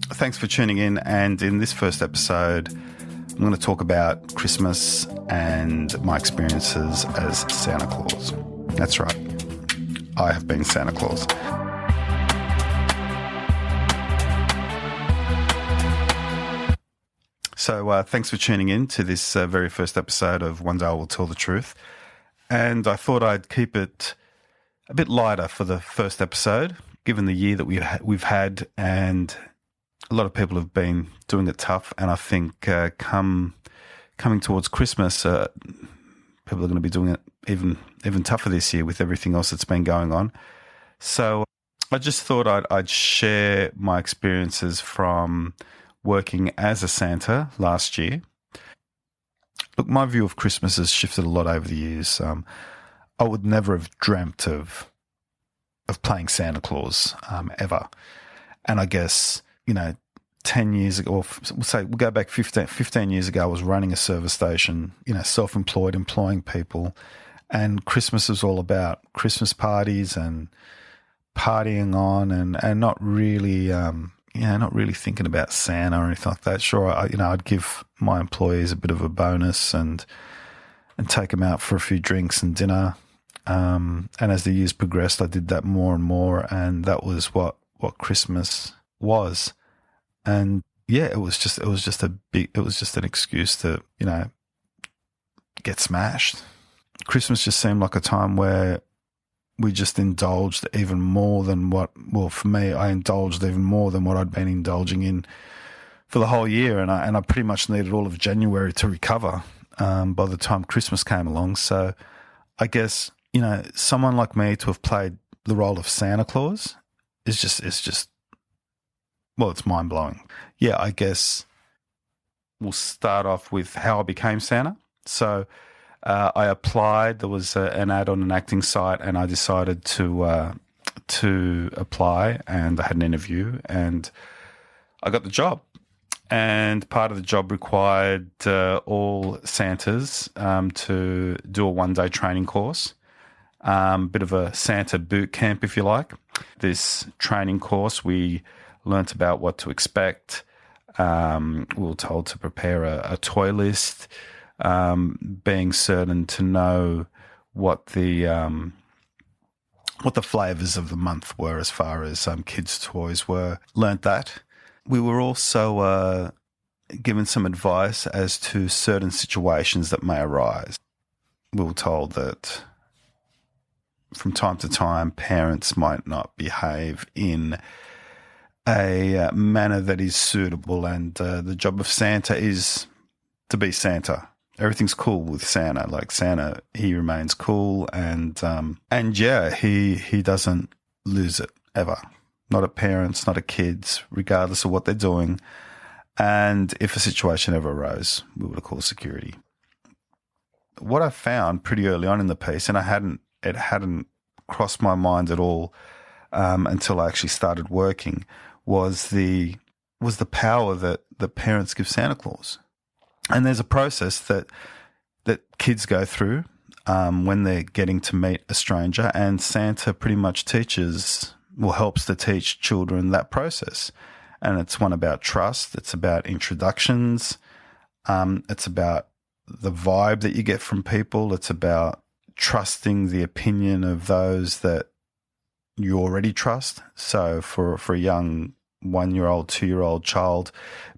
Thanks for tuning in, and in this first episode, I'm going to talk about Christmas and my experiences as Santa Claus. That's right, I have been Santa Claus. So thanks for tuning in to this very first episode of One Day I Will Tell the Truth. And I thought I'd keep it a bit lighter for the first episode, given the year that we've had, and a lot of people have been doing it tough. And I think coming towards Christmas, people are going to be doing it even tougher this year with everything else that's been going on. So I just thought I'd share my experiences from working as a Santa last year. Look, my view of Christmas has shifted a lot over the years. I would never have dreamt of playing Santa Claus ever. And I guess, 10 years ago, or we'll go back 15 years ago, I was running a service station, self-employed, employing people. And Christmas was all about Christmas parties and partying on and not really, not really thinking about Santa or anything like that. Sure, I'd give my employees a bit of a bonus and take them out for a few drinks and dinner. And as the years progressed, I did that more and more, and that was what Christmas was. And yeah, it was just an excuse to, get smashed. Christmas just seemed like a time where we just indulged even more than for me, I indulged even more than what I'd been indulging in for the whole year. And I pretty much needed all of January to recover by the time Christmas came along. So I guess, someone like me to have played the role of Santa Claus is just it's mind-blowing. Yeah, I guess we'll start off with how I became Santa. So I applied. There was an ad on an acting site, and I decided to apply, and I had an interview, and I got the job. And part of the job required all Santas to do a one-day training course, bit of a Santa boot camp, if you like. This training course, we learnt about what to expect. We were told to prepare a toy list, being certain to know what the flavours of the month were as far as kids' toys were. Learnt that. We were also given some advice as to certain situations that may arise. We were told that from time to time, parents might not behave in a manner that is suitable, and the job of Santa is to be Santa. Everything's cool with Santa. Like Santa, he remains cool, and he doesn't lose it ever. Not at parents, not at kids, regardless of what they're doing. And if a situation ever arose, we would have called security. What I found pretty early on in the piece, and it hadn't crossed my mind at all until I actually started working, was the power that parents give Santa Claus. And there's a process that kids go through when they're getting to meet a stranger, and Santa pretty much helps to teach children that process. And it's one about trust. It's about introductions. It's about the vibe that you get from people. It's about trusting the opinion of those that you already trust. So for a young 1-year-old, 2-year-old child,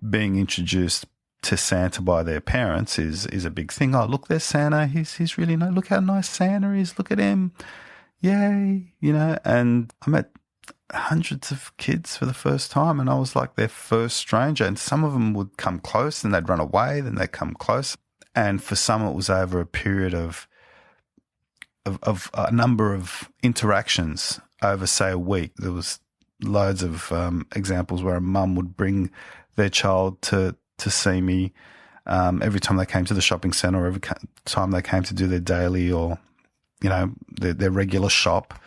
being introduced to Santa by their parents is a big thing. Oh, look, there's Santa. He's really nice. Look how nice Santa is. Look at him. Yay. And I met hundreds of kids for the first time, and I was like their first stranger. And some of them would come close, and they'd run away, then they'd come close. And for some, it was over a period of a number of interactions over, say, a week. There was loads of examples where a mum would bring their child to see me every time they came to the shopping centre, or every time they came to do their daily or, their regular shop.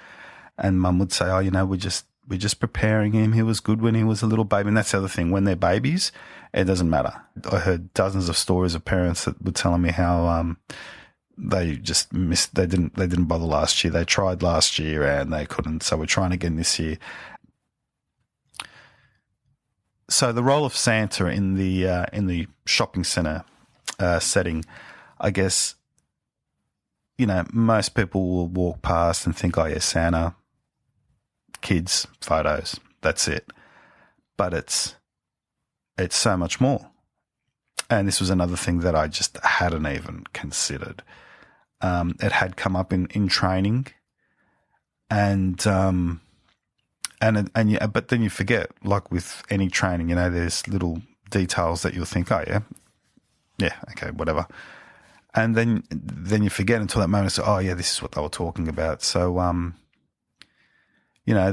And mum would say, oh, we're just preparing him. He was good when he was a little baby. And that's the other thing. When they're babies, it doesn't matter. I heard dozens of stories of parents that were telling me how they just missed. They didn't bother last year. They tried last year and they couldn't. So we're trying again this year. So the role of Santa in the shopping centre setting, I guess, most people will walk past and think, oh yeah, Santa, kids, photos, that's it. But it's so much more. And this was another thing that I just hadn't even considered. It had come up in training, but then you forget, like with any training, there's little details that you'll think, oh yeah, okay, whatever. And then you forget until that moment. So, oh yeah, this is what they were talking about. So, there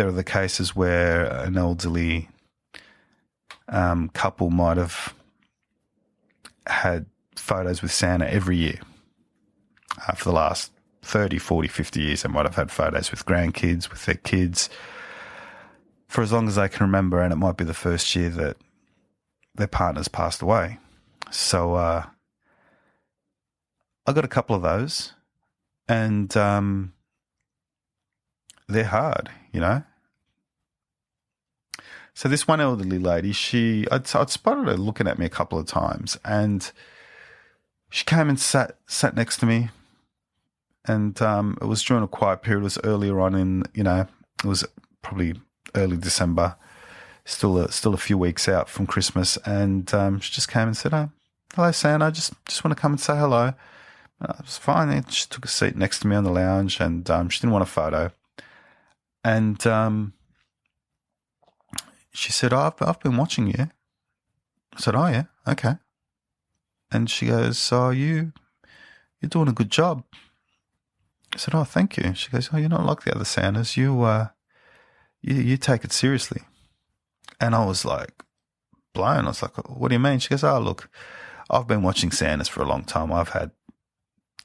are the cases where an elderly couple might have had photos with Santa every year for the last 30, 40, 50 years. They might have had photos with grandkids, with their kids, for as long as they can remember, and it might be the first year that their partner's passed away. So I got a couple of those, and they're hard, So this one elderly lady, I'd spotted her looking at me a couple of times, and she came and sat next to me, and it was during a quiet period. It was earlier on it was probably early December, still a few weeks out from Christmas, and she just came and said, "Oh, hello, Santa. I just want to come and say hello." It was fine. She took a seat next to me on the lounge, and she didn't want a photo, and she said, "Oh, I've been watching you." I said, "Oh yeah, okay." And she goes, "Oh, you're doing a good job." I said, "Oh, thank you." She goes, "Oh, you're not like the other Santas. You take it seriously." And I was like blown. I was like, "What do you mean?" She goes, "Oh, look, I've been watching Santas for a long time. I've had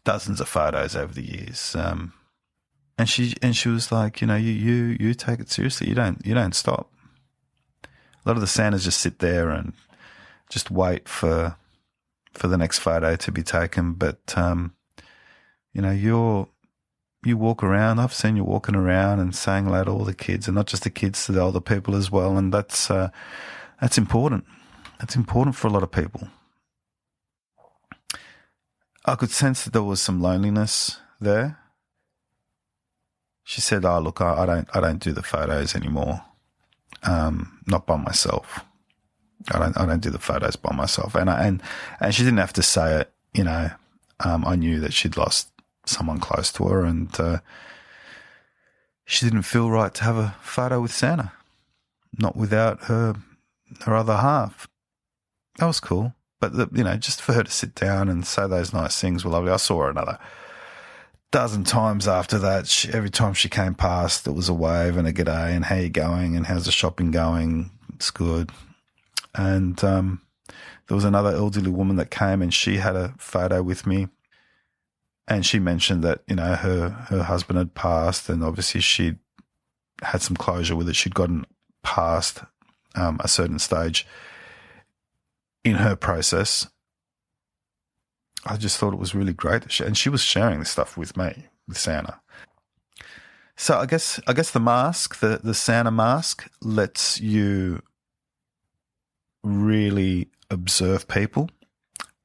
dozens of photos over the years." And she was like, you take it seriously. You don't stop. A lot of the Santas just sit there and just wait for the next photo to be taken. But, you walk around. I've seen you walking around and saying hello to all the kids, and not just the kids, to the older people as well. And that's important. That's important for a lot of people. I could sense that there was some loneliness there. She said, "Oh, look, I don't do the photos anymore. Not by myself. I don't do the photos by myself." And she didn't have to say it. I knew that she'd lost someone close to her, and she didn't feel right to have a photo with Santa, not without her other half. That was cool. But just for her to sit down and say those nice things were lovely. I saw her another dozen times after that. Every time she came past, it was a wave and a g'day and how you going and how's the shopping going? It's good. And there was another elderly woman that came, and she had a photo with me, and she mentioned that her husband had passed, and obviously she'd had some closure with it. She'd gotten past a certain stage in her process. I just thought it was really great. And she was sharing this stuff with me, with Santa. So I guess the mask, the Santa mask, lets you really observe people,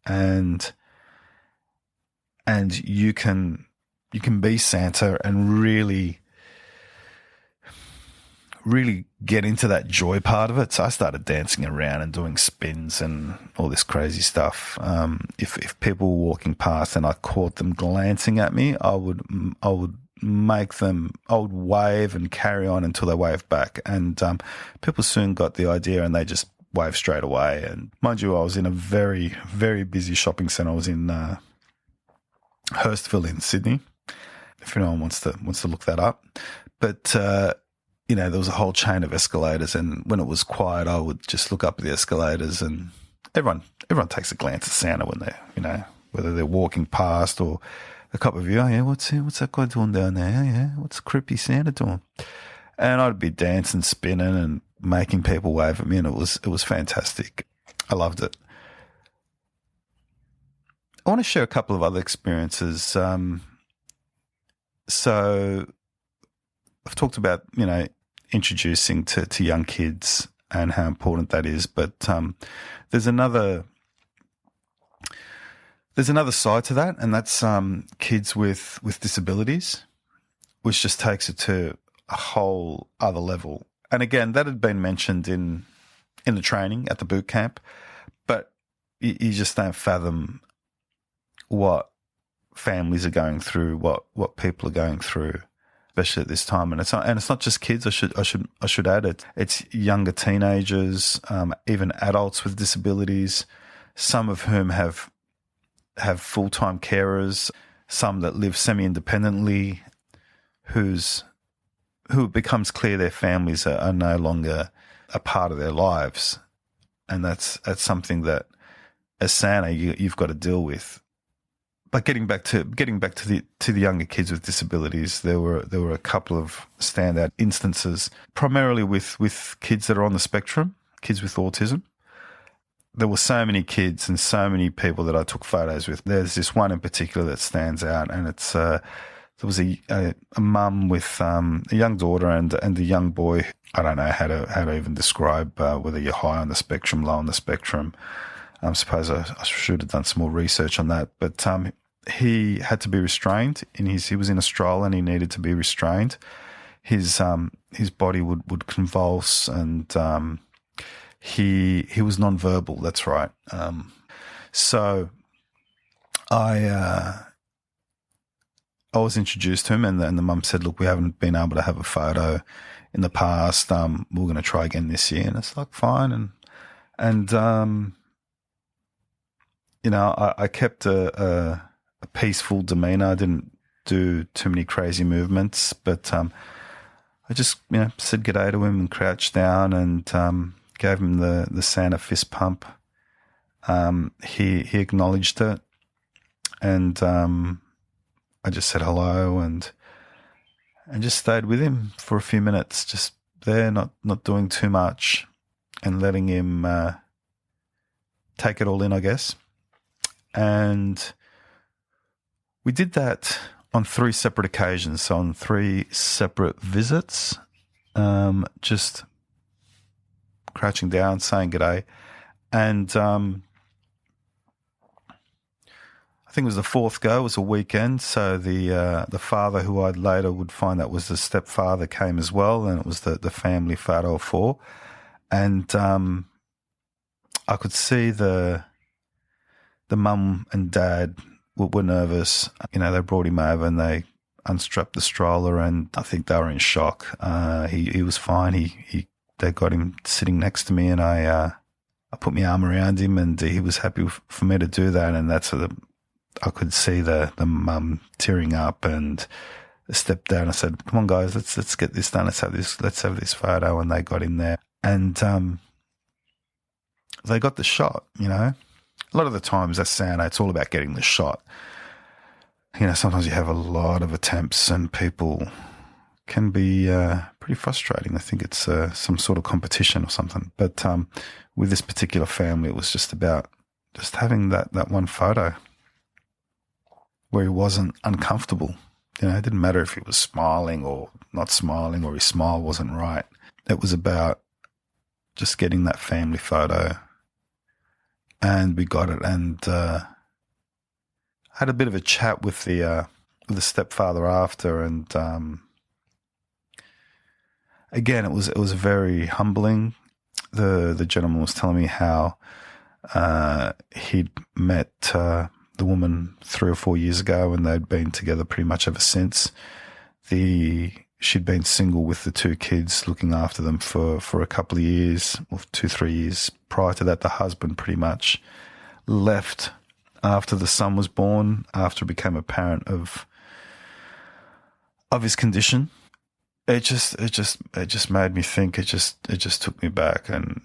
and you can be Santa and really get into that joy part of it. So I started dancing around and doing spins and all this crazy stuff. If people were walking past and I caught them glancing at me, I would wave and carry on until they waved back. And people soon got the idea, and they just waved straight away. And mind you, I was in a very, very busy shopping centre. I was in Hurstville in Sydney, if anyone wants to look that up. But there was a whole chain of escalators, and when it was quiet, I would just look up at the escalators, and everyone takes a glance at Santa when they're, whether they're walking past or a couple of you. "Oh yeah, what's that guy doing down there? Oh yeah, what's creepy Santa doing?" And I'd be dancing, spinning, and making people wave at me, and it was fantastic. I loved it. I want to share a couple of other experiences. So I've talked about, introducing to young kids and how important that is. But there's another side to that, and that's kids with disabilities, which just takes it to a whole other level. And again, that had been mentioned in the training at the boot camp, but you just don't fathom what families are going through, what people are going through, especially at this time. And it's not just kids. I should add it. It's younger teenagers, even adults with disabilities, some of whom have full-time carers, some that live semi-independently, who it becomes clear their families are no longer a part of their lives. And that's something that as Santa you've got to deal with. But getting back to the younger kids with disabilities, there were a couple of standout instances, primarily with kids that are on the spectrum, kids with autism. There were so many kids and so many people that I took photos with. There's this one in particular that stands out, and it's there was a mum with a young daughter and a young boy. I don't know how to even describe whether you're high on the spectrum, low on the spectrum. I suppose I should have done some more research on that. But he had to be restrained. He was in a stroller and he needed to be restrained. His body would convulse, and he was nonverbal. That's right. So I was introduced to him, and the mum said, "Look, we haven't been able to have a photo in the past. We're going to try again this year." And it's like, fine. And I kept a peaceful demeanor. I didn't do too many crazy movements, but I just said g'day to him and crouched down and gave him the Santa fist pump. He acknowledged it, and I just said hello and just stayed with him for a few minutes, just there, not doing too much, and letting him take it all in, I guess. And we did that on 3 separate occasions, so on 3 separate visits, just crouching down, saying g'day. And I think it was the 4th go. It was a weekend, so the father, who I later would find that was the stepfather, came as well, and it was the family photo of 4. And I could see the mum and dad were nervous. They brought him over and they unstrapped the stroller, and I think they were in shock. He was fine. They got him sitting next to me, and I put my arm around him, and he was happy for me to do that. And that's I could see the mum tearing up, and I stepped down. I said, "Come on, guys, let's get this done. Let's have this photo." And they got him there, and they got the shot. A lot of the times as Santa, it's all about getting the shot. Sometimes you have a lot of attempts, and people can be pretty frustrating. I think it's some sort of competition or something. But with this particular family, it was just about just having that one photo where he wasn't uncomfortable. It didn't matter if he was smiling or not smiling, or his smile wasn't right. It was about just getting that family photo. And we got it, and had a bit of a chat with the stepfather after, and again, it was very humbling. The gentleman was telling me how he'd met the woman 3 or 4 years ago, and they'd been together pretty much ever since. She'd been single with the 2 kids, looking after them for a couple of years, or 2-3 years. Prior to that, the husband pretty much left after the son was born, after it became apparent of his condition. It just made me think. It just took me back, and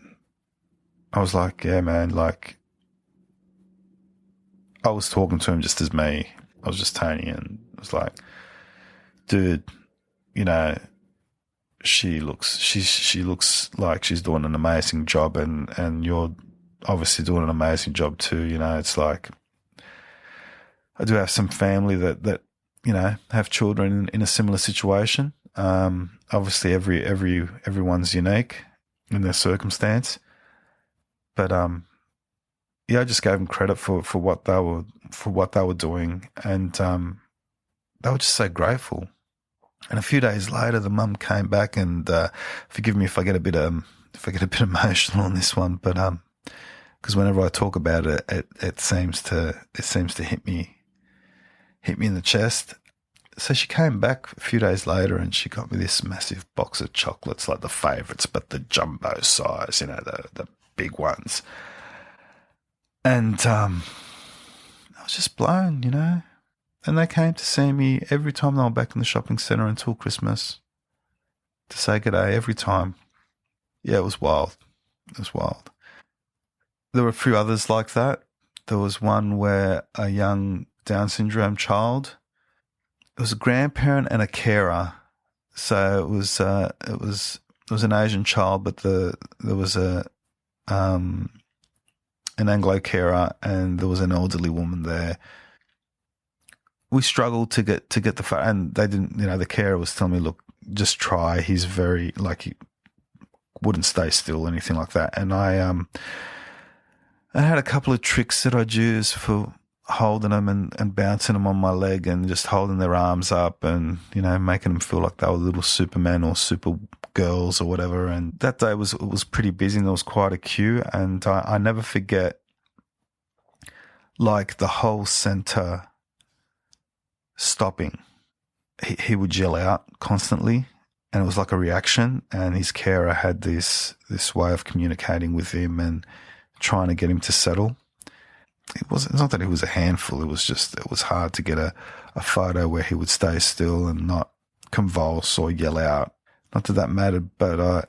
I was like, yeah, man, like, I was talking to him just as me. I was just Tony, and I was like, dude, she looks like she's doing an amazing job, and you're obviously doing an amazing job too. It's like, I do have some family that have children in a similar situation. Obviously, everyone's unique in their circumstance, but yeah, I just gave them credit for what they were doing, and they were just so grateful. And a few days later, the mum came back, and forgive me if I get a bit emotional on this one, but because whenever I talk about it, it seems to hit me in the chest. So she came back a few days later, and she got me this massive box of chocolates, like the favourites, but the jumbo size, the big ones. And I was just blown, And they came to see me every time they were back in the shopping centre until Christmas to say good day every time. Yeah, it was wild. It was wild. There were a few others like that. There was one where a young Down syndrome child, it was a grandparent and a carer. So it was an Asian child, but there was an Anglo carer, and there was an elderly woman there. We struggled to get the photo, and they didn't. The carer was telling me, "Look, just try." He's very he wouldn't stay still, or anything like that. And I had a couple of tricks that I'd use for holding them and bouncing them on my leg, and just holding their arms up, and making them feel like they were little Superman or super girls or whatever. And that day was pretty busy, and there was quite a queue. And I never forget, the whole centre stopping. He would yell out constantly, and it was like a reaction. And his carer had this way of communicating with him and trying to get him to settle. It's not that he was a handful. It was hard to get a photo where he would stay still and not convulse or yell out. Not that mattered, but I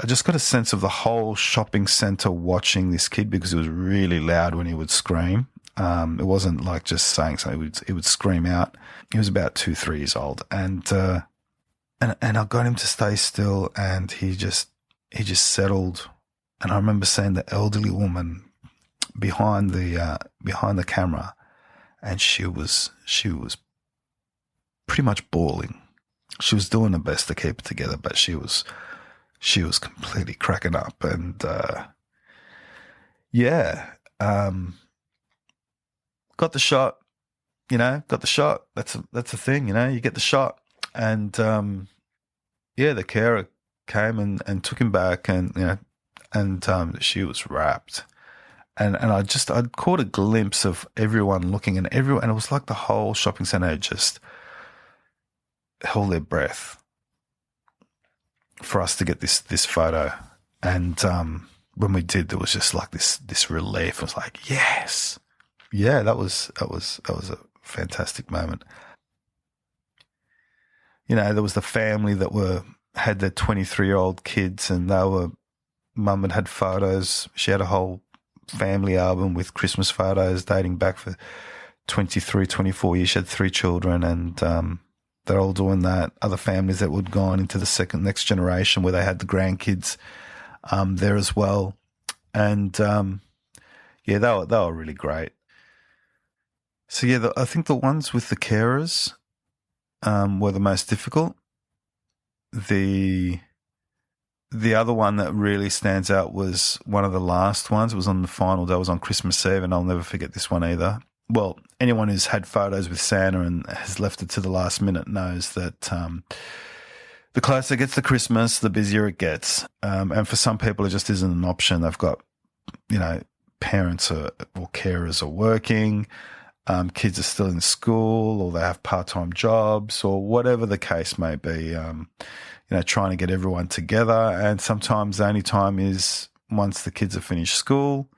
just got a sense of the whole shopping centre watching this kid, because it was really loud when he would scream. It wasn't like just saying something. He would scream out. He was about 2-3 years old, and I got him to stay still, and he just settled. And I remember seeing the elderly woman behind the camera, and she was pretty much bawling. She was doing her best to keep it together, but she was completely cracking up. And got the shot. Got the shot. That's a thing. You get the shot. And the carer came and took him back, and she was wrapped. And I'd caught a glimpse of everyone looking, and it was like the whole shopping centre had just held their breath for us to get this photo. And when we did, there was just like this relief. It was like, yes, yeah, that was a fantastic moment. There was the family that had their 23-year-old kids, and mum had photos. She had a whole family album with Christmas photos dating back for 23, 24 years. She had 3 children, and they're all doing that. Other families that would go on into the next generation, where they had the grandkids there as well. And they were really great. So I think the ones with the carers were the most difficult. The other one that really stands out was one of the last ones. It was on the final day. It was on Christmas Eve, and I'll never forget this one either. Well, anyone who's had photos with Santa and has left it to the last minute knows that the closer it gets to Christmas, the busier it gets. And for some people, it just isn't an option. They've got, parents or carers are working, kids are still in school, or they have part-time jobs, or whatever the case may be. Trying to get everyone together. And sometimes the only time is once the kids have finished school.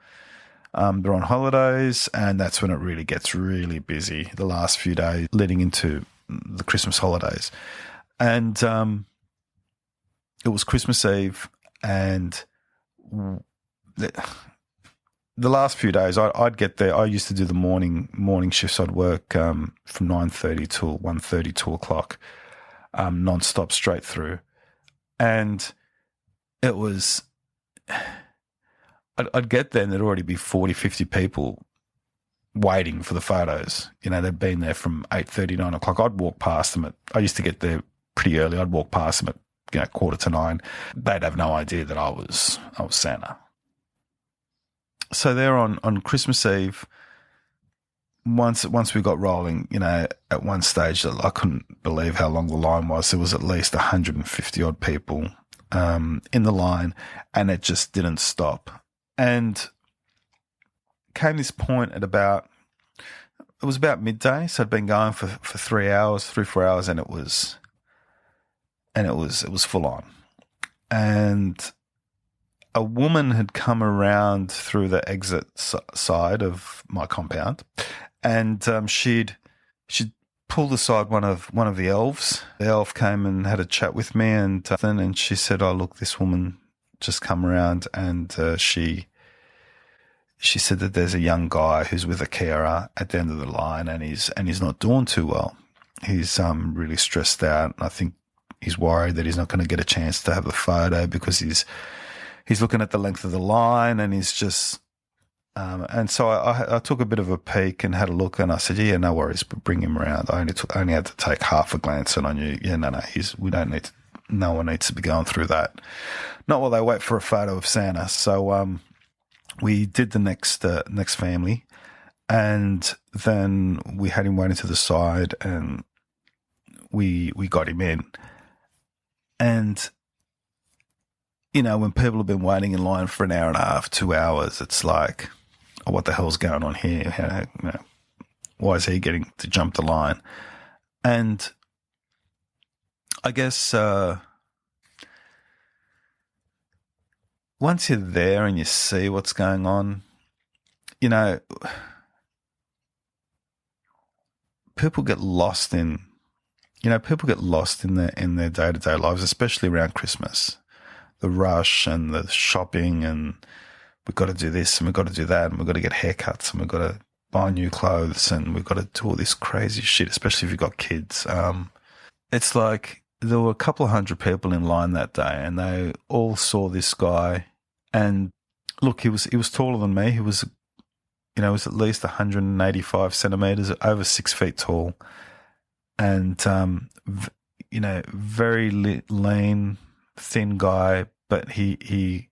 They're on holidays, and that's when it really gets really busy, the last few days leading into the Christmas holidays. And it was Christmas Eve, and the last few days I'd get there. I used to do the morning shifts. I'd work from 9:30 till 1:30, 2 o'clock, non-stop straight through. And it was... I'd get there and there'd already be 40, 50 people waiting for the photos. They'd been there from 8:30, 9 o'clock. I'd walk past them. I used to get there pretty early. I'd walk past them at 9:15. They'd have no idea that I was Santa. So there on Christmas Eve, once we got rolling, at one stage I couldn't believe how long the line was. There was at least 150 odd people in the line, and it just didn't stop. And came this point at about midday. So I'd been going for 3 hours, 4 hours, and it was full on. And a woman had come around through the exit side of my compound, and she'd pulled aside one of the elves. The elf came and had a chat with me, and she said, "Oh, look, this woman just come around, and she said that there's a young guy who's with a carer at the end of the line, and he's not doing too well. He's really stressed out. I think he's worried that he's not going to get a chance to have a photo because he's looking at the length of the line, and he's just." And so I took a bit of a peek and had a look, and I said, "Yeah, no worries, but bring him around." I only had to take half a glance, and I knew, no one needs to be going through that. Not while they wait for a photo of Santa. So we did the next family, and then we had him waiting to the side, and we got him in. And when people have been waiting in line for an hour and a half, 2 hours, it's like, oh, what the hell's going on here? Why is he getting to jump the line? And I guess once you're there and you see what's going on, people get lost in their day-to-day lives, especially around Christmas. The rush and the shopping, and we've got to do this and we've got to do that, and we've got to get haircuts and we've got to buy new clothes and we've got to do all this crazy shit, especially if you've got kids. It's like there were a couple of hundred people in line that day, and they all saw this guy. And look, he was taller than me. He was, was at least 185 centimeters, over 6 feet tall, and very lean, thin guy. But he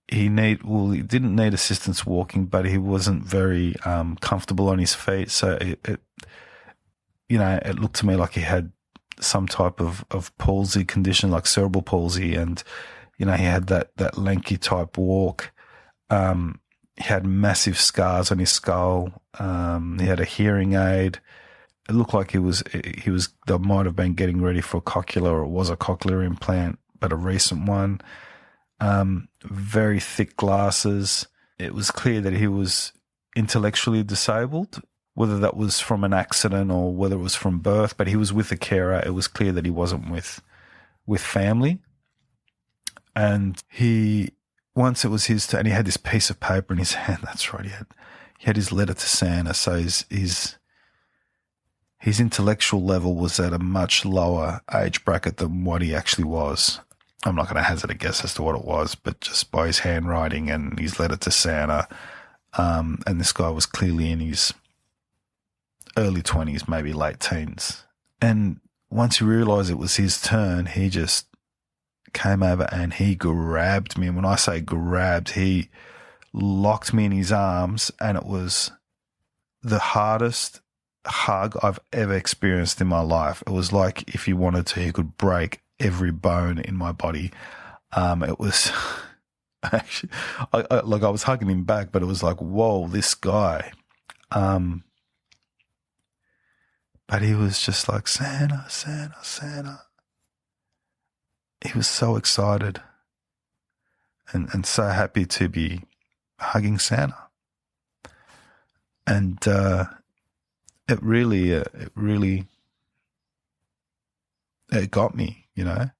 didn't need assistance walking, but he wasn't very comfortable on his feet. So it looked to me like he had some type of palsy condition, like cerebral palsy, and he had that lanky type walk. He had massive scars on his skull. He had a hearing aid. It looked like he was. They might have been getting ready for a cochlear, or it was a cochlear implant, but a recent one. Very thick glasses. It was clear that he was intellectually disabled, whether that was from an accident or whether it was from birth, but he was with a carer. It was clear that he wasn't with family. And once it was his turn, he had this piece of paper in his hand. That's right. He had his letter to Santa. So his intellectual level was at a much lower age bracket than what he actually was. I'm not going to hazard a guess as to what it was, but just by his handwriting and his letter to Santa, and this guy was clearly in his early 20s, maybe late teens. And once he realised it was his turn, he just came over and he grabbed me. And when I say grabbed, he locked me in his arms, and it was the hardest hug I've ever experienced in my life. It was like if he wanted to, he could break every bone in my body. It was actually, I was hugging him back, but it was like, whoa, this guy. But he was just like, Santa, Santa, Santa. He was so excited and so happy to be hugging Santa. And it really got me, And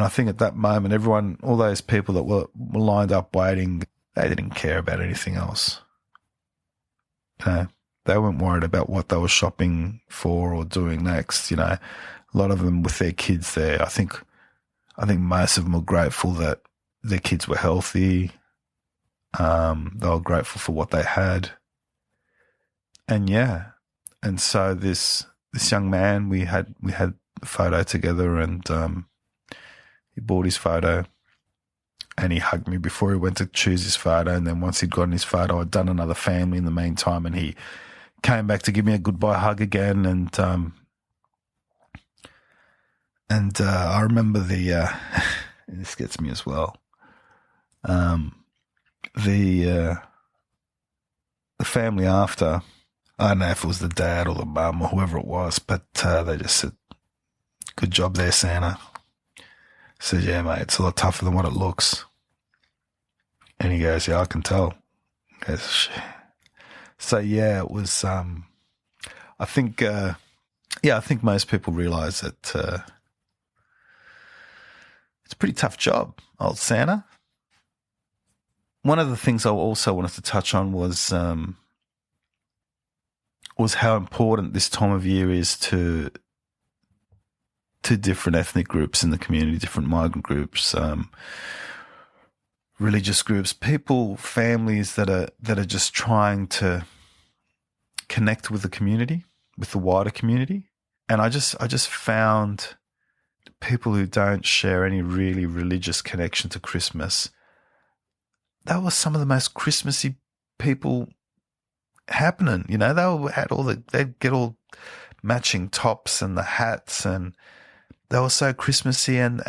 I think at that moment, everyone, all those people that were lined up waiting, they didn't care about anything else. They weren't worried about what they were shopping for or doing next. A lot of them with their kids there. I think most of them were grateful that their kids were healthy. They were grateful for what they had. And so this young man, we had the photo together, and he bought his photo and he hugged me before he went to choose his photo. And then once he'd gotten his photo, I'd done another family in the meantime, and he came back to give me a goodbye hug again. And I remember this gets me as well. The family after, I don't know if it was the dad or the mum or whoever it was, but they just said, "Good job there, Santa." I said, "Yeah, mate, it's a lot tougher than what it looks." And he goes, "Yeah, I can tell." He goes, "Shit." So yeah, it was. I think most people realise that it's a pretty tough job, old Santa. One of the things I also wanted to touch on was how important this time of year is to different ethnic groups in the community, different migrant groups, religious groups, people, families that are just trying to connect with the community, with the wider community. And I just found people who don't share any really religious connection to Christmas, that was some of the most Christmassy people happening. You know, they'd get all matching tops and the hats, and they were so Christmassy, and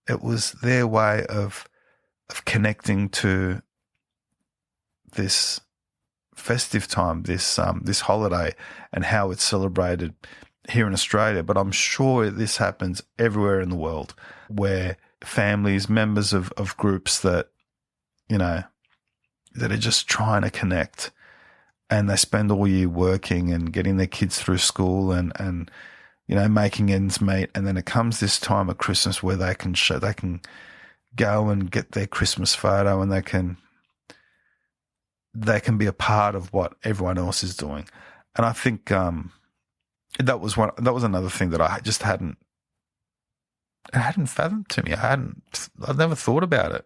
it was their way of connecting to this festive time, this holiday, and how it's celebrated here in Australia. But I'm sure this happens everywhere in the world, where families, members of groups that, you know, that are just trying to connect, and they spend all year working and getting their kids through school and you know, making ends meet, and then it comes this time of Christmas where they can go and get their Christmas photo, and they can be a part of what everyone else is doing. And I think that was another thing that I just hadn't fathomed to me. I'd never thought about it.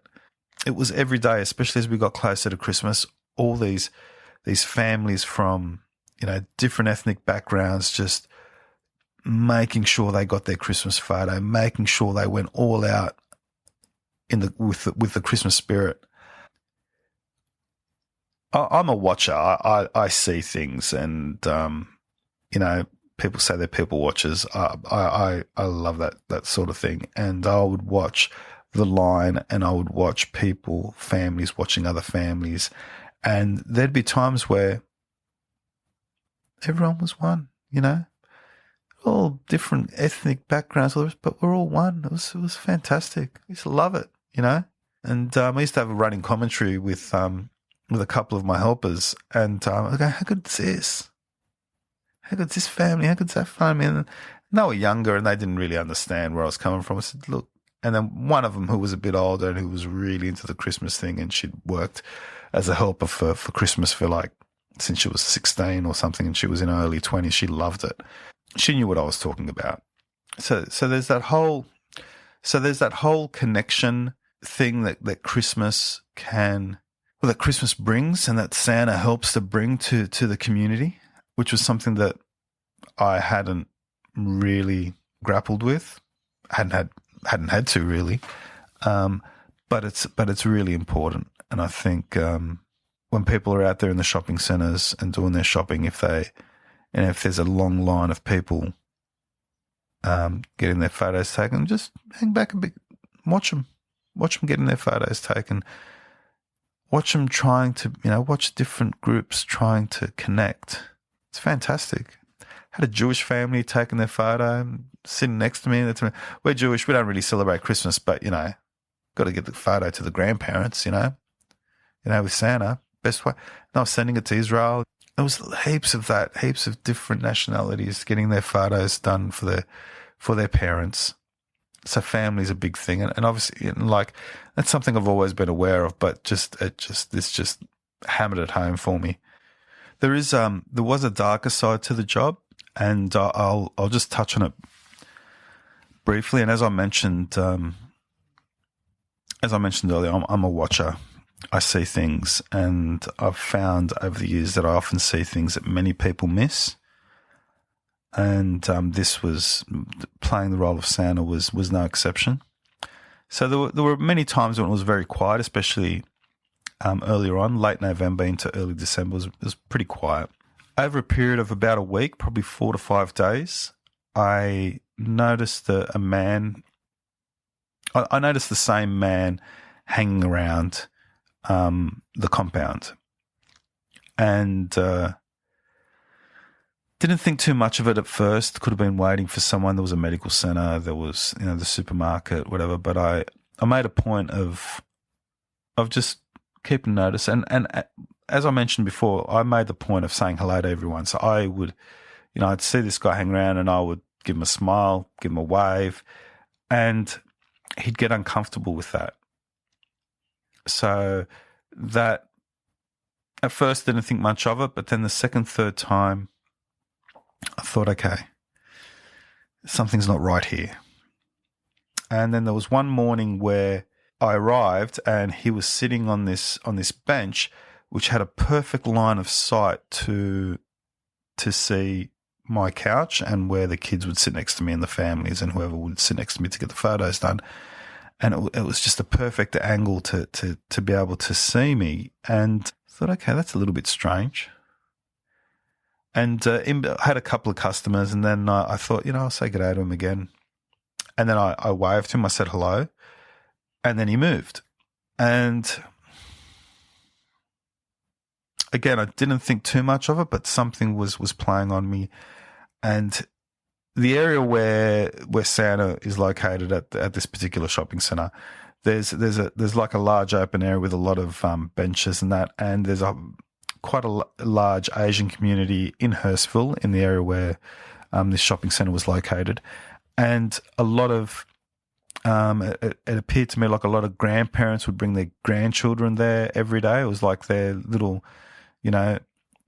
It was every day, especially as we got closer to Christmas, all these families from, you know, different ethnic backgrounds, just making sure they got their Christmas photo, making sure they went all out with the Christmas spirit. I'm a watcher. I see things, and you know, people say they're people watchers. I love that sort of thing, and I would watch the line, and I would watch people, families watching other families, and there'd be times where everyone was one, you know, all different ethnic backgrounds, but we're all one. It was fantastic. I used to love it, you know. And I used to have a running commentary with a couple of my helpers, and I go, "How good's this? How good's this family? How good's that family?" And they were younger, and they didn't really understand where I was coming from. I said, "Look," and then one of them, who was a bit older and who was really into the Christmas thing, and she'd worked as a helper for Christmas for like since she was 16 or something, and she was in her early 20s. She loved it. She knew what I was talking about. So there's that whole connection thing that Christmas that Christmas brings, and that Santa helps to bring to the community, which was something that I hadn't really grappled with, hadn't had to really, but it's really important. And I think when people are out there in the shopping centres and doing their shopping, if there's a long line of people getting their photos taken, just hang back a bit, watch them getting their photos taken. Watch them trying to, you know, watch different groups trying to connect. It's fantastic. Had a Jewish family taking their photo, sitting next to me. We're Jewish. We don't really celebrate Christmas, but, you know, got to get the photo to the grandparents, you know, with Santa. Best way. And I was sending it to Israel. There was heaps of that, heaps of different nationalities getting their photos done for their parents. So family's a big thing, and obviously, like, that's something I've always been aware of, but this just hammered it home for me. There was a darker side to the job, and I'll just touch on it briefly. And as I mentioned earlier, I'm a watcher. I see things, and I've found over the years that I often see things that many people miss. and this was playing the role of Santa was no exception. So there were many times when it was very quiet, especially earlier on, late November into early December. It was pretty quiet. Over a period of about a week, probably 4 to 5 days, I noticed a man. I noticed the same man hanging around the compound, and didn't think too much of it at first. Could have been waiting for someone. There was a medical center. There was, the supermarket, whatever. But I made a point of just keeping notice. And as I mentioned before, I made the point of saying hello to everyone. So I would, I'd see this guy hang around and I would give him a smile, give him a wave, and he'd get uncomfortable with that. So that at first didn't think much of it, but then the second, third time, I thought, okay, something's not right here. And then there was one morning where I arrived and he was sitting on this bench, which had a perfect line of sight to see my couch and where the kids would sit next to me and the families and whoever would sit next to me to get the photos done. And it was just a perfect angle to be able to see me. And I thought, okay, that's a little bit strange. And I had a couple of customers, and then I thought, I'll say good day to him again. And then I waved to him, I said hello, and then he moved. And again, I didn't think too much of it, but something was playing on me. And the area where Santa is located at this particular shopping center, there's like a large open area with a lot of benches and that, and there's quite a large Asian community in Hurstville, in the area where this shopping centre was located. And a lot of, it appeared to me like a lot of grandparents would bring their grandchildren there every day. It was like their little,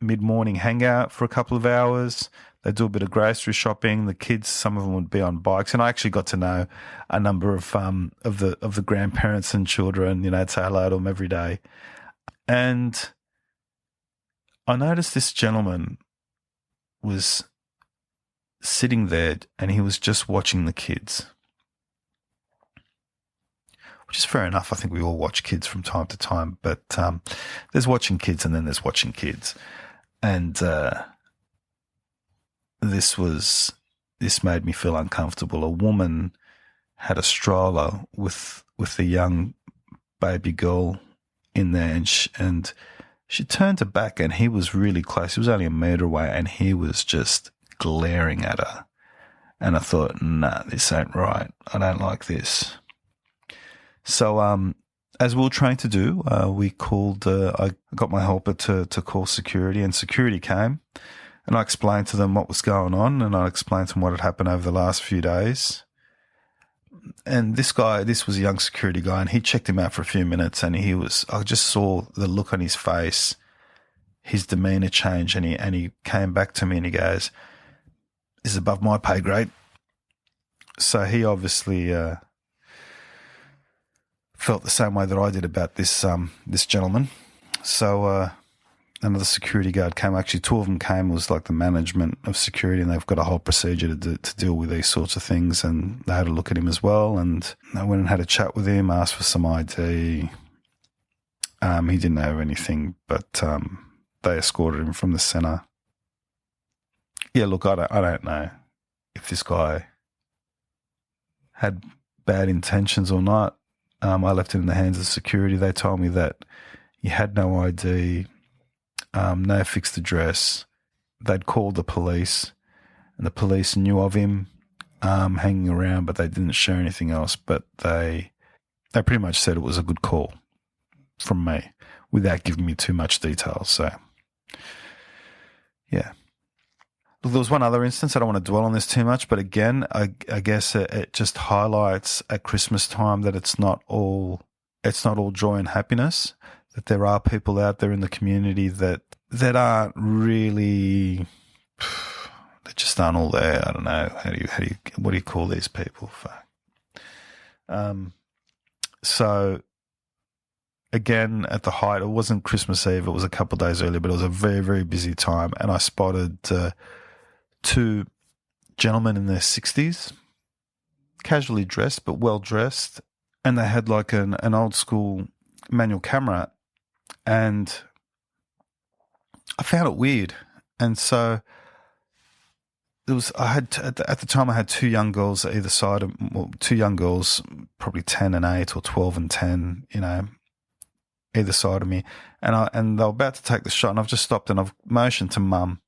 mid-morning hangout for a couple of hours. They'd do a bit of grocery shopping. The kids, some of them would be on bikes. And I actually got to know a number of the grandparents and children, I'd say hello to them every day. And I noticed this gentleman was sitting there and he was just watching the kids, which is fair enough. I think we all watch kids from time to time, but there's watching kids and then there's watching kids. And this made me feel uncomfortable. A woman had a stroller with a young baby girl in there, and she turned her back and he was really close. He was only a metre away and he was just glaring at her. And I thought, nah, this ain't right. I don't like this. So as we were trying to do, we called, I got my helper to call security, and security came, and I explained to them what was going on, and I explained to them what had happened over the last few days. And this was a young security guy, and he checked him out for a few minutes, and I just saw the look on his face, his demeanour change, and he came back to me and he goes, "This is above my pay grade." So he obviously felt the same way that I did about this gentleman. So another security guard came. Actually, two of them came. It was like the management of security, and they've got a whole procedure to deal with these sorts of things. And they had a look at him as well. And I went and had a chat with him, asked for some ID. He didn't have anything, but they escorted him from the centre. Yeah, look, I don't know if this guy had bad intentions or not. I left it in the hands of security. They told me that he had no ID, no fixed address. They'd called the police, and the police knew of him hanging around, but they didn't share anything else. But they pretty much said it was a good call from me without giving me too much detail. So, yeah. Look, there was one other instance. I don't want to dwell on this too much, but again, I guess it just highlights at Christmas time that it's not all joy and happiness. That there are people out there in the community that aren't really, they just aren't all there. I don't know what do you call these people? So again, at the height, it wasn't Christmas Eve. It was a couple of days earlier, but it was a very, very busy time, and I spotted two gentlemen in their 60s, casually dressed but well dressed, and they had like an old school manual camera, and I found it weird. And so at the time I had two young girls either side of, well, two young girls, probably 10 and 8 or 12 and 10, either side of me. And they were about to take the shot, and I've just stopped and I've motioned to mum,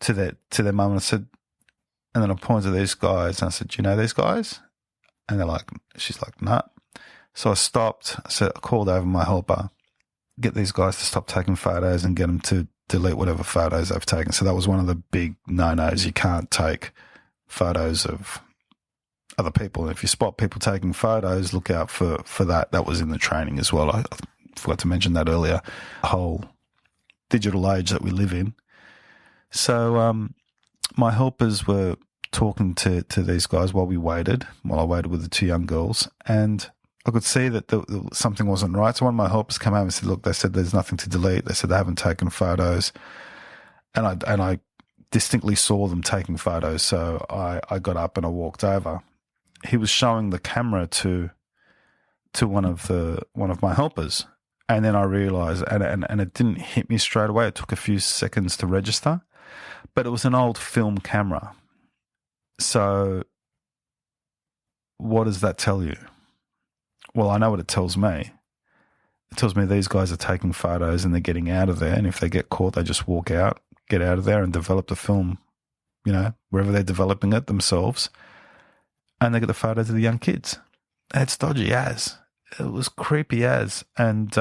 to their mum, and I said, and then I pointed to these guys and I said, "Do you know these guys?" And she's like, "Nah." So I stopped. I called over my helper, get these guys to stop taking photos and get them to delete whatever photos they've taken. So that was one of the big no-nos. You can't take photos of other people. And if you spot people taking photos, look out for that. That was in the training as well. I forgot to mention that earlier. The whole digital age that we live in. So my helpers were talking to these guys while I waited with the two young girls, and I could see that something wasn't right. So one of my helpers came over and said, "Look," they said, "there's nothing to delete." They said they haven't taken photos, and I distinctly saw them taking photos. So I got up and I walked over. He was showing the camera to one of my helpers, and then I realised, and it didn't hit me straight away. It took a few seconds to register, but it was an old film camera. So what does that tell you? Well, I know what it tells me. It tells me these guys are taking photos and they're getting out of there. And if they get caught, they just walk out, get out of there and develop the film, wherever they're developing it themselves. And they get the photos of the young kids. It's dodgy as. It was creepy as. And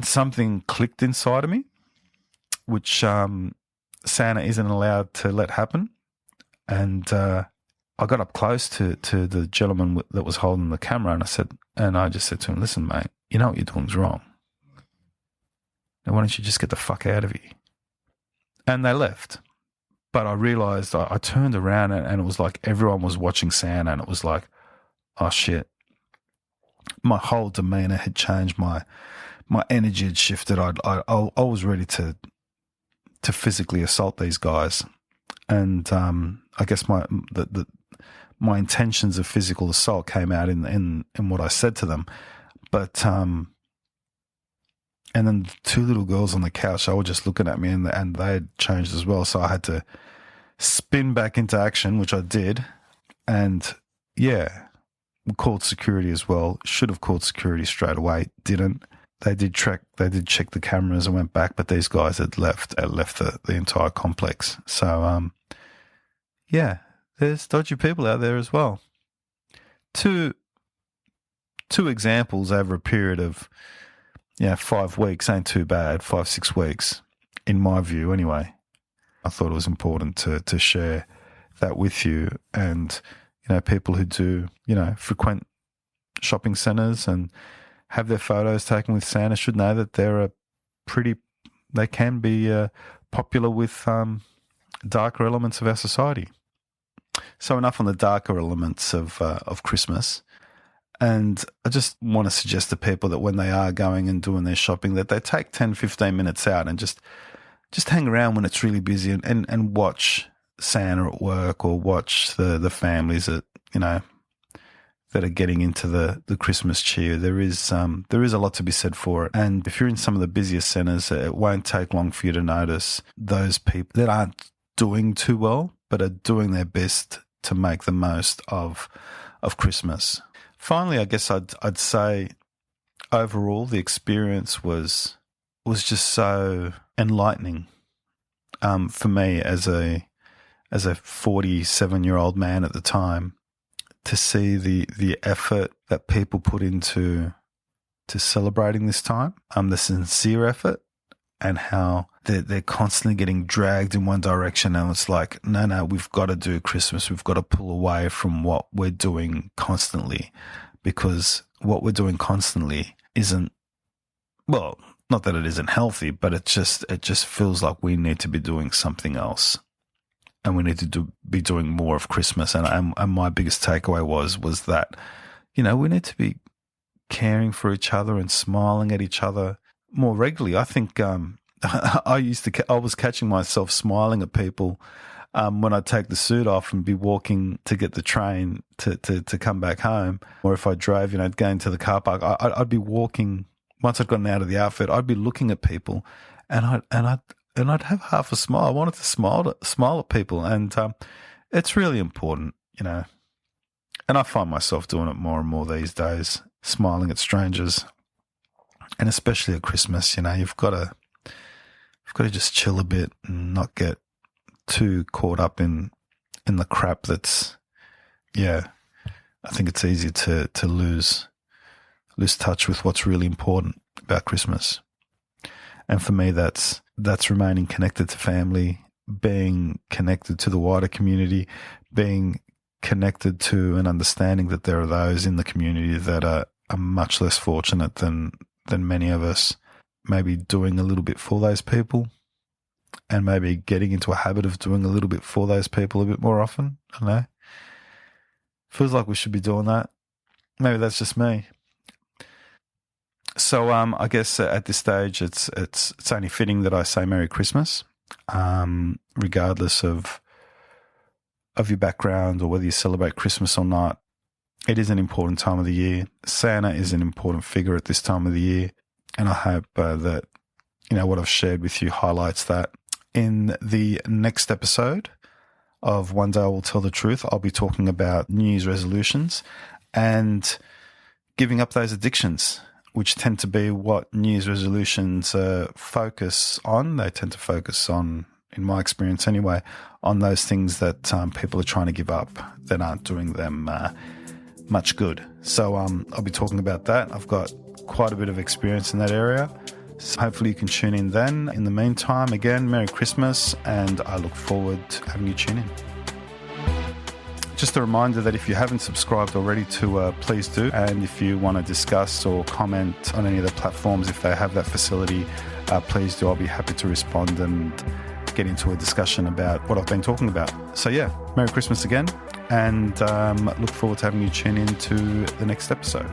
something clicked inside of me, which Santa isn't allowed to let happen. And I got up close to the gentleman that was holding the camera, and I just said to him, "Listen, mate, you know what you're doing is wrong. Now, why don't you just get the fuck out of here?" And they left. But I realised, I turned around and it was like everyone was watching Santa, and it was like, oh shit. My whole demeanour had changed. My energy had shifted. I was ready to physically assault these guys. And I guess my intentions of physical assault came out in what I said to them. But and then the two little girls on the couch, they were just looking at me, and they had changed as well. So I had to spin back into action, which I did. And yeah, we called security as well. Should have called security straight away. Didn't. They did check the cameras and went back, but these guys had left the entire complex. So yeah, there's dodgy people out there as well. Two examples over a period of 5 weeks ain't too bad. 5-6 weeks, in my view, anyway. I thought it was important to share that with you, and people who do frequent shopping centres and have their photos taken with Santa should know that they can be popular with darker elements of our society. So enough on the darker elements of Christmas. And I just want to suggest to people that when they are going and doing their shopping, that they take 10, 15 minutes out and just hang around when it's really busy and watch Santa at work, or watch the families that are getting into the Christmas cheer. There is a lot to be said for it. And if you're in some of the busiest centres, it won't take long for you to notice those people that aren't doing too well, but are doing their best to make the most of Christmas. Finally, I guess I'd say overall the experience was just so enlightening for me as a 47-year-old man at the time, to see the effort that people put into celebrating this time, the sincere effort, and how they're constantly getting dragged in one direction. And it's like, no, we've got to do Christmas. We've got to pull away from what we're doing constantly, because what we're doing constantly isn't, well, not that it isn't healthy, but it just feels like we need to be doing something else. And we need to be doing more of Christmas. And my biggest takeaway was that, we need to be caring for each other and smiling at each other more regularly. I think I was catching myself smiling at people when I'd take the suit off and be walking to get the train to come back home, or if I drove, going to the car park, I'd be walking. Once I'd gotten out of the outfit, I'd be looking at people, and I'd have half a smile. I wanted to smile at people, and it's really important, And I find myself doing it more and more these days, smiling at strangers, and especially at Christmas. You've got to just chill a bit and not get too caught up in the crap that's, I think it's easy to lose touch with what's really important about Christmas. And for me, that's remaining connected to family, being connected to the wider community, being connected to and understanding that there are those in the community that are much less fortunate than many of us, maybe doing a little bit for those people, and maybe getting into a habit of doing a little bit for those people a bit more often. I don't know. Feels like we should be doing that. Maybe that's just me. So I guess at this stage, it's only fitting that I say Merry Christmas, regardless of your background or whether you celebrate Christmas or not. It is an important time of the year. Santa is an important figure at this time of the year, and I hope that what I've shared with you highlights that. In the next episode of One Day I Will Tell the Truth, I'll be talking about New Year's resolutions and giving up those addictions, which tend to be what New Year's resolutions focus on. They tend to focus on, in my experience anyway, on those things that people are trying to give up that aren't doing them much good. So I'll be talking about that. I've got quite a bit of experience in that area. So hopefully you can tune in then. In the meantime, again, Merry Christmas, and I look forward to having you tune in. Just a reminder that if you haven't subscribed already to please do. And if you want to discuss or comment on any of the platforms, if they have that facility, please do. I'll be happy to respond and get into a discussion about what I've been talking about. So Merry Christmas again, and look forward to having you tune in to the next episode.